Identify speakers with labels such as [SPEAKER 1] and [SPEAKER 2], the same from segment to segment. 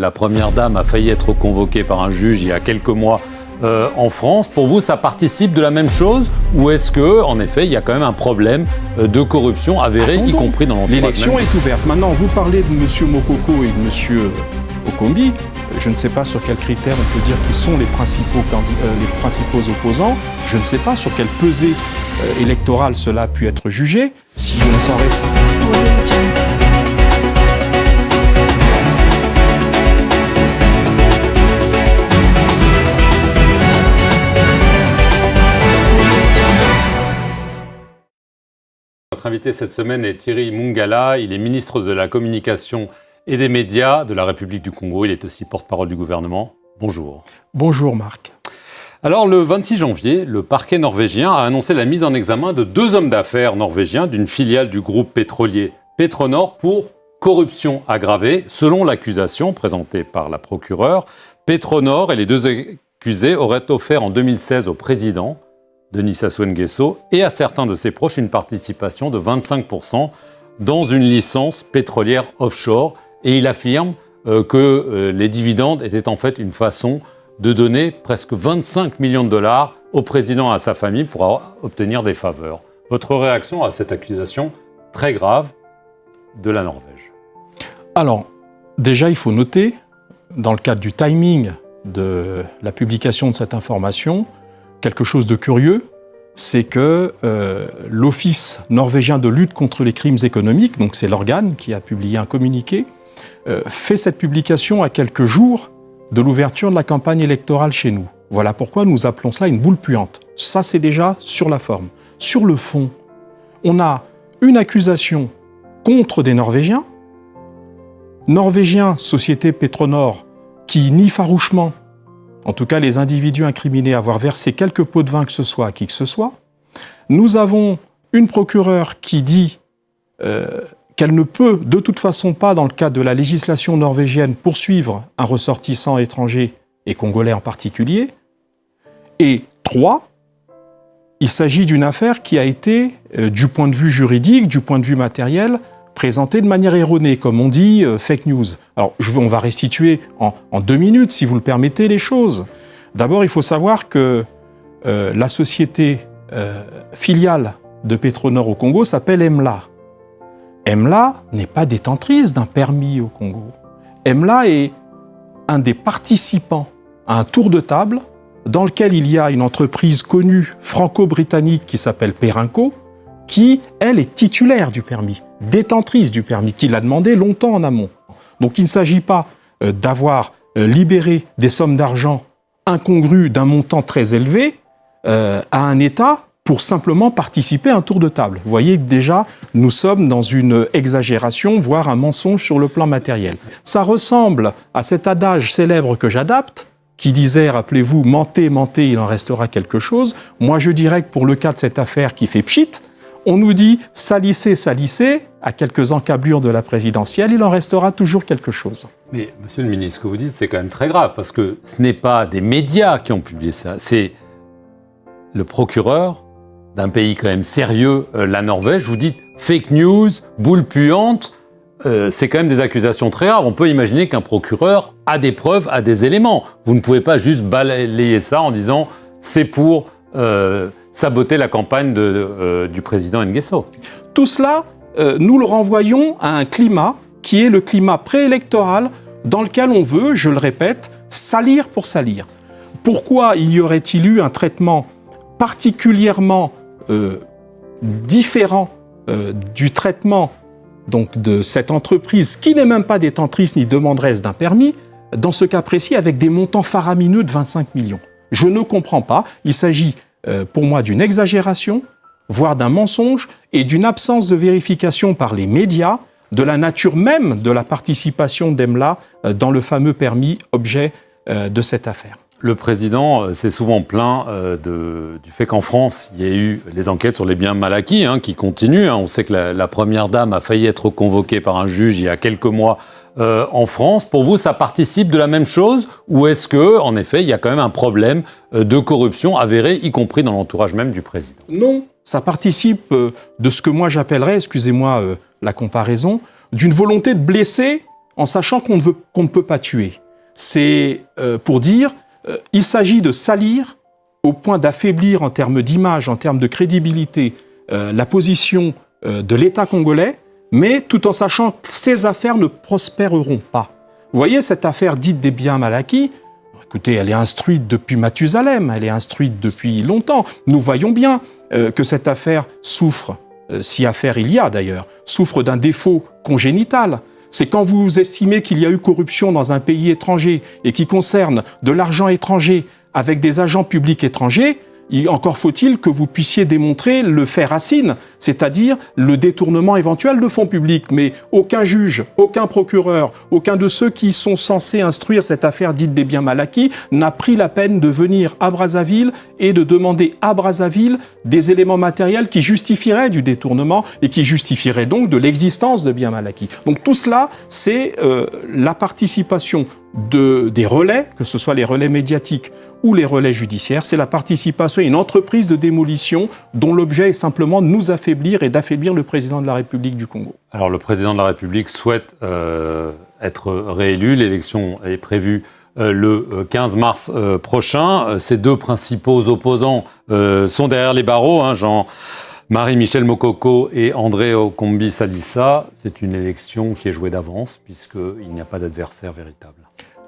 [SPEAKER 1] La première dame a failli être convoquée par un juge il y a quelques mois en France. Pour vous, ça participe de la même chose ou est-ce que, en effet, il y a quand même un problème de corruption avéré, y compris dans l'entourage?
[SPEAKER 2] L'élection est ouverte. Maintenant, vous parlez de M. Mokoko et de M. Okombi. Je ne sais pas sur quels critères on peut dire qu'ils sont les principaux opposants. Je ne sais pas sur quelle pesée électorale cela a pu être jugé. Si on s'en
[SPEAKER 1] Notre invité cette semaine est Thierry Mungala. Il est ministre de la Communication et des Médias de la République du Congo. Il est aussi porte-parole du gouvernement. Bonjour.
[SPEAKER 2] Bonjour Marc.
[SPEAKER 1] Alors le 26 janvier, le parquet norvégien a annoncé la mise en examen de 2 hommes d'affaires norvégiens d'une filiale du groupe pétrolier Petronor pour corruption aggravée. Selon l'accusation présentée par la procureure, Petronor et les 2 accusés auraient offert en 2016 au président Denis Sassou Nguesso et à certains de ses proches une participation de 25% dans une licence pétrolière offshore. Et il affirme que les dividendes étaient en fait une façon de donner presque 25 millions de dollars au président et à sa famille pour obtenir des faveurs. Votre réaction à cette accusation très grave de la Norvège?
[SPEAKER 2] Alors, déjà, il faut noter, dans le cadre du timing de la publication de cette information, quelque chose de curieux, c'est que l'Office norvégien de lutte contre les crimes économiques, donc c'est l'organe qui a publié un communiqué, fait cette publication à quelques jours de l'ouverture de la campagne électorale chez nous. Voilà pourquoi nous appelons cela une boule puante. Ça, c'est déjà sur la forme. Sur le fond, on a une accusation contre des Norvégiens, société Petronor, qui nie farouchement, en tout cas les individus incriminés, avoir versé quelque pot de vin que ce soit à qui que ce soit. Nous avons une procureure qui dit qu'elle ne peut de toute façon pas, dans le cadre de la législation norvégienne, poursuivre un ressortissant étranger, et congolais en particulier. Et 3, il s'agit d'une affaire qui a été, du point de vue juridique, du point de vue matériel, présentée de manière erronée, comme on dit, fake news. Alors, on va restituer en 2 minutes, si vous le permettez, les choses. D'abord, il faut savoir que la société filiale de Petronor au Congo s'appelle EMLA. EMLA n'est pas détentrice d'un permis au Congo. EMLA est un des participants à un tour de table dans lequel il y a une entreprise connue franco-britannique qui s'appelle Perenco, qui, elle, est titulaire du permis, détentrice du permis, qui l'a demandé longtemps en amont. Donc il ne s'agit pas d'avoir libéré des sommes d'argent incongrues d'un montant très élevé à un État pour simplement participer à un tour de table. Vous voyez que déjà, nous sommes dans une exagération, voire un mensonge sur le plan matériel. Ça ressemble à cet adage célèbre que j'adapte, qui disait, rappelez-vous, mentez, mentez, il en restera quelque chose. Moi, je dirais que pour le cas de cette affaire qui fait pchit, on nous dit salissez, salissez, à quelques encablures de la présidentielle, il en restera toujours quelque chose.
[SPEAKER 1] Mais, monsieur le ministre, ce que vous dites, c'est quand même très grave, parce que ce n'est pas des médias qui ont publié ça, c'est le procureur d'un pays quand même sérieux, la Norvège. Vous dites fake news, boule puante, c'est quand même des accusations très graves. On peut imaginer qu'un procureur a des preuves, a des éléments. Vous ne pouvez pas juste balayer ça en disant c'est pour saboter la campagne du président Nguesso.
[SPEAKER 2] Tout cela, nous le renvoyons à un climat qui est le climat préélectoral dans lequel on veut, je le répète, salir pour salir. Pourquoi y aurait-il eu un traitement particulièrement différent du traitement donc, de cette entreprise qui n'est même pas détentrice ni demanderesse d'un permis, dans ce cas précis avec des montants faramineux de 25 millions. Je ne comprends pas. Il s'agit pour moi d'une exagération, voire d'un mensonge, et d'une absence de vérification par les médias de la nature même de la participation d'EMLA dans le fameux permis objet de cette affaire.
[SPEAKER 1] Le président s'est souvent plaint du fait qu'en France, il y a eu les enquêtes sur les biens mal acquis qui continuent. On sait que la première dame a failli être convoquée par un juge il y a quelques mois en France. Pour vous, ça participe de la même chose ou est-ce que, en effet, il y a quand même un problème de corruption avéré, y compris dans l'entourage même du président?
[SPEAKER 2] Non, ça participe de ce que moi j'appellerais, excusez-moi la comparaison, d'une volonté de blesser en sachant qu'on ne peut pas tuer. C'est pour dire, il s'agit de salir au point d'affaiblir en termes d'image, en termes de crédibilité, la position de l'État congolais, mais tout en sachant que ces affaires ne prospéreront pas. Vous voyez, cette affaire dite des biens mal acquis, écoutez, elle est instruite depuis Mathusalem, elle est instruite depuis longtemps. Nous voyons bien que cette affaire souffre, si affaire il y a d'ailleurs, souffre d'un défaut congénital. C'est quand vous estimez qu'il y a eu corruption dans un pays étranger et qui concerne de l'argent étranger avec des agents publics étrangers, encore faut-il que vous puissiez démontrer le fait racine, c'est-à-dire le détournement éventuel de fonds publics. Mais aucun juge, aucun procureur, aucun de ceux qui sont censés instruire cette affaire dite des biens mal acquis n'a pris la peine de venir à Brazzaville et de demander à Brazzaville des éléments matériels qui justifieraient du détournement et qui justifieraient donc de l'existence de biens mal acquis. Donc tout cela, c'est la participation des relais, que ce soit les relais médiatiques ou les relais judiciaires, c'est la participation à une entreprise de démolition dont l'objet est simplement de nous affaiblir et d'affaiblir le président de la République du Congo.
[SPEAKER 1] Alors le président de la République souhaite être réélu, l'élection est prévue le 15 mars prochain. Ces deux principaux opposants sont derrière les barreaux, Jean-Marie Michel Mokoko et André Okombi Salissa. C'est une élection qui est jouée d'avance puisqu'il n'y a pas d'adversaire véritable.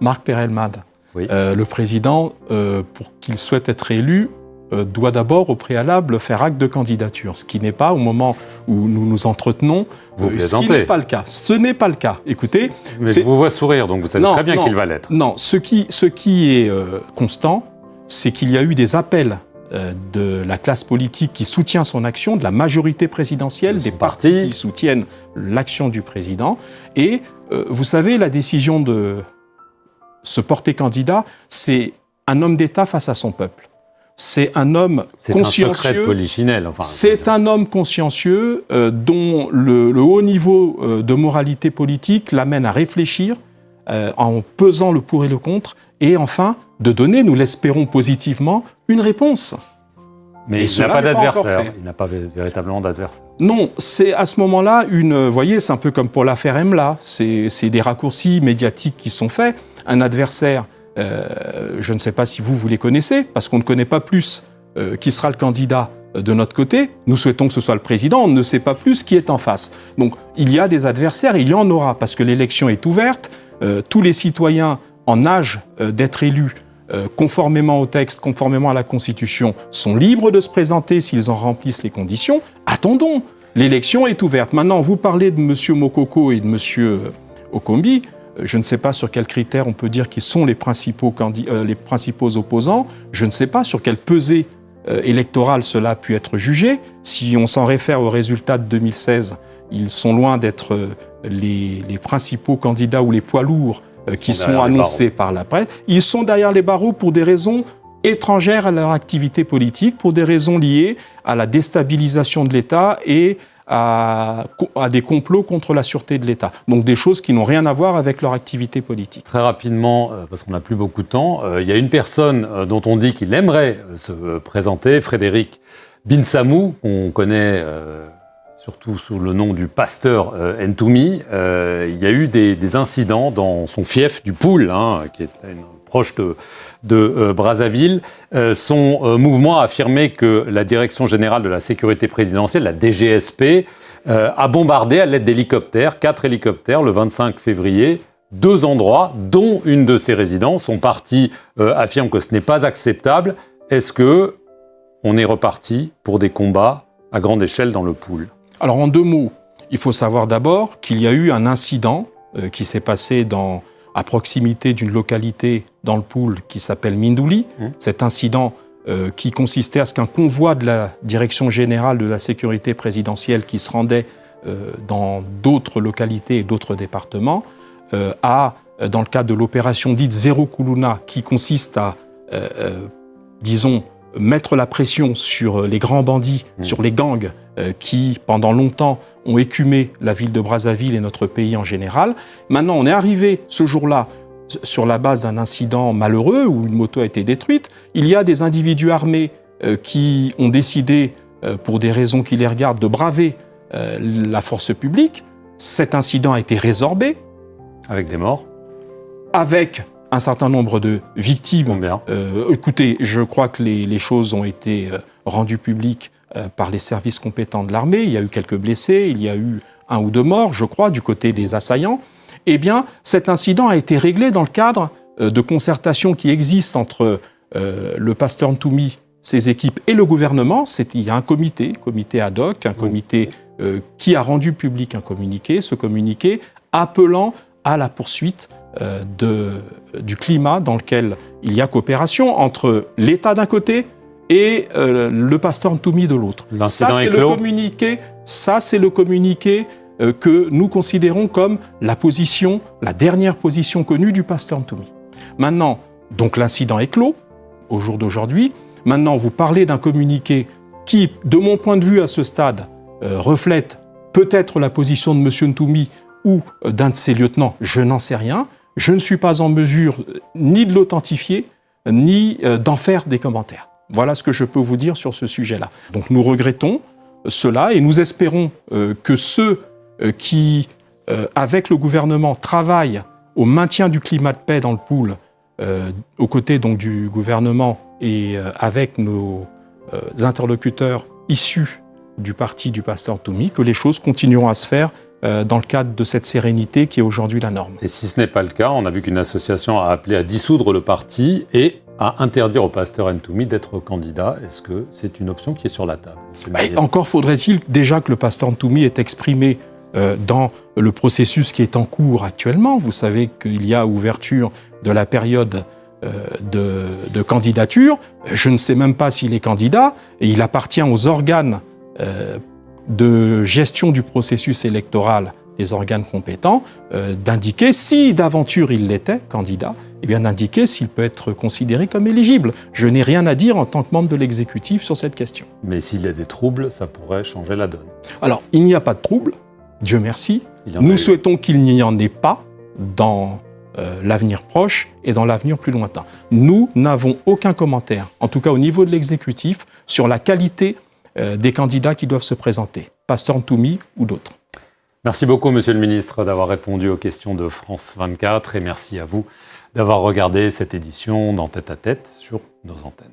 [SPEAKER 2] Marc Perelmade, oui. Le président, pour qu'il souhaite être élu, doit d'abord au préalable faire acte de candidature, ce qui n'est pas au moment où nous nous entretenons. Ce qui n'est pas le cas. Ce n'est pas le cas. Écoutez,
[SPEAKER 1] mais je vous vois sourire, donc vous savez très bien qu'il va l'être.
[SPEAKER 2] Non, ce qui est constant, c'est qu'il y a eu des appels de la classe politique qui soutient son action, de la majorité présidentielle, des partis qui soutiennent l'action du président. Et vous savez, la décision de se porter candidat, c'est un homme d'État face à son peuple. C'est un homme consciencieux.
[SPEAKER 1] C'est un secret de Polichinelle.
[SPEAKER 2] C'est un homme consciencieux dont le haut niveau de moralité politique l'amène à réfléchir en pesant le pour et le contre et enfin de donner, nous l'espérons positivement, une réponse.
[SPEAKER 1] Mais il n'a pas d'adversaire. Il n'a pas véritablement d'adversaire.
[SPEAKER 2] Non, c'est à ce moment-là vous voyez, c'est un peu comme pour l'affaire Emla. C'est des raccourcis médiatiques qui sont faits. Un adversaire, je ne sais pas si vous les connaissez, parce qu'on ne connaît pas plus qui sera le candidat de notre côté. Nous souhaitons que ce soit le président, on ne sait pas plus qui est en face. Donc il y a des adversaires, il y en aura, parce que l'élection est ouverte. Tous les citoyens en âge d'être élus, conformément au texte, conformément à la Constitution, sont libres de se présenter s'ils en remplissent les conditions. Attendons, l'élection est ouverte. Maintenant, vous parlez de M. Mokoko et de M. Okombi. Je ne sais pas sur quels critères on peut dire qu'ils sont les principaux opposants. Je ne sais pas sur quelle pesée électorale cela a pu être jugé. Si on s'en réfère aux résultats de 2016, ils sont loin d'être les principaux candidats ou les poids lourds qui sont annoncés par la presse. Ils sont derrière les barreaux pour des raisons étrangères à leur activité politique, pour des raisons liées à la déstabilisation de l'État et à des complots contre la sûreté de l'État. Donc des choses qui n'ont rien à voir avec leur activité politique.
[SPEAKER 1] Très rapidement, parce qu'on n'a plus beaucoup de temps, il y a une personne dont on dit qu'il aimerait se présenter, Frédéric Binsamou, qu'on connaît surtout sous le nom du pasteur Ntoumi. Il y a eu des incidents dans son fief du Poul, qui est proche de Brazzaville. Son mouvement a affirmé que la Direction générale de la sécurité présidentielle, la DGSP, a bombardé à l'aide d'hélicoptères, 4 hélicoptères, le 25 février, 2 endroits, dont une de ses résidences. Son parti affirme que ce n'est pas acceptable. Est-ce qu'on est reparti pour des combats à grande échelle dans le Poul ?
[SPEAKER 2] Alors en 2 mots, il faut savoir d'abord qu'il y a eu un incident qui s'est passé à proximité d'une localité dans le Poul qui s'appelle Mindouli. Cet incident qui consistait à ce qu'un convoi de la Direction générale de la sécurité présidentielle qui se rendait dans d'autres localités et d'autres départements dans le cadre de l'opération dite Zéro Kuluna, qui consiste à, disons, mettre la pression sur les grands bandits, sur les gangs qui, pendant longtemps, ont écumé la ville de Brazzaville et notre pays en général. Maintenant, on est arrivé ce jour-là sur la base d'un incident malheureux où une moto a été détruite. Il y a des individus armés qui ont décidé, pour des raisons qui les regardent, de braver la force publique. Cet incident a été résorbé.
[SPEAKER 1] Avec des morts.
[SPEAKER 2] Avec un certain nombre de victimes.
[SPEAKER 1] Combien ?
[SPEAKER 2] Écoutez, je crois que les choses ont été rendues publiques par les services compétents de l'armée. Il y a eu quelques blessés, il y a eu 1 ou 2 morts, je crois, du côté des assaillants. Eh bien, cet incident a été réglé dans le cadre de concertation qui existe entre le pasteur Ntoumi, ses équipes et le gouvernement. Il y a un comité ad hoc, un comité qui a rendu public un communiqué, ce communiqué appelant à la poursuite du climat dans lequel il y a coopération entre l'État d'un côté et le pasteur Ntoumi de l'autre.
[SPEAKER 1] L'incident est clos.
[SPEAKER 2] Ça, c'est le communiqué que nous considérons comme la dernière position connue du pasteur Ntoumi. Maintenant, donc l'incident est clos, au jour d'aujourd'hui. Maintenant, vous parlez d'un communiqué qui, de mon point de vue à ce stade, reflète peut-être la position de M. Ntoumi ou d'un de ses lieutenants, je n'en sais rien. Je ne suis pas en mesure ni de l'authentifier, ni d'en faire des commentaires. Voilà ce que je peux vous dire sur ce sujet-là. Donc nous regrettons cela et nous espérons que ceux qui, avec le gouvernement, travaillent au maintien du climat de paix dans le pool, aux côtés donc du gouvernement et avec nos interlocuteurs issus du parti du pasteur Ntoumi, que les choses continueront à se faire dans le cadre de cette sérénité qui est aujourd'hui la norme.
[SPEAKER 1] Et si ce n'est pas le cas, on a vu qu'une association a appelé à dissoudre le parti et à interdire au pasteur Ntoumi d'être candidat. Est-ce que c'est une option qui est sur la table?
[SPEAKER 2] Encore faudrait-il déjà que le pasteur Ntoumi ait exprimé dans le processus qui est en cours actuellement. Vous savez qu'il y a ouverture de la période de candidature. Je ne sais même pas s'il est candidat et il appartient aux organes de gestion du processus électoral, les organes compétents, d'indiquer, si d'aventure il l'était, candidat, eh bien d'indiquer s'il peut être considéré comme éligible. Je n'ai rien à dire en tant que membre de l'exécutif sur cette question.
[SPEAKER 1] Mais s'il y a des troubles, ça pourrait changer la donne.
[SPEAKER 2] Alors, il n'y a pas de trouble, Dieu merci. Nous souhaitons qu'il n'y en ait pas dans l'avenir proche et dans l'avenir plus lointain. Nous n'avons aucun commentaire, en tout cas au niveau de l'exécutif, sur la qualité des candidats qui doivent se présenter, pasteur Ntoumi ou d'autres.
[SPEAKER 1] Merci beaucoup, Monsieur le Ministre, d'avoir répondu aux questions de France 24 et merci à vous d'avoir regardé cette édition dans Tête à Tête sur nos antennes.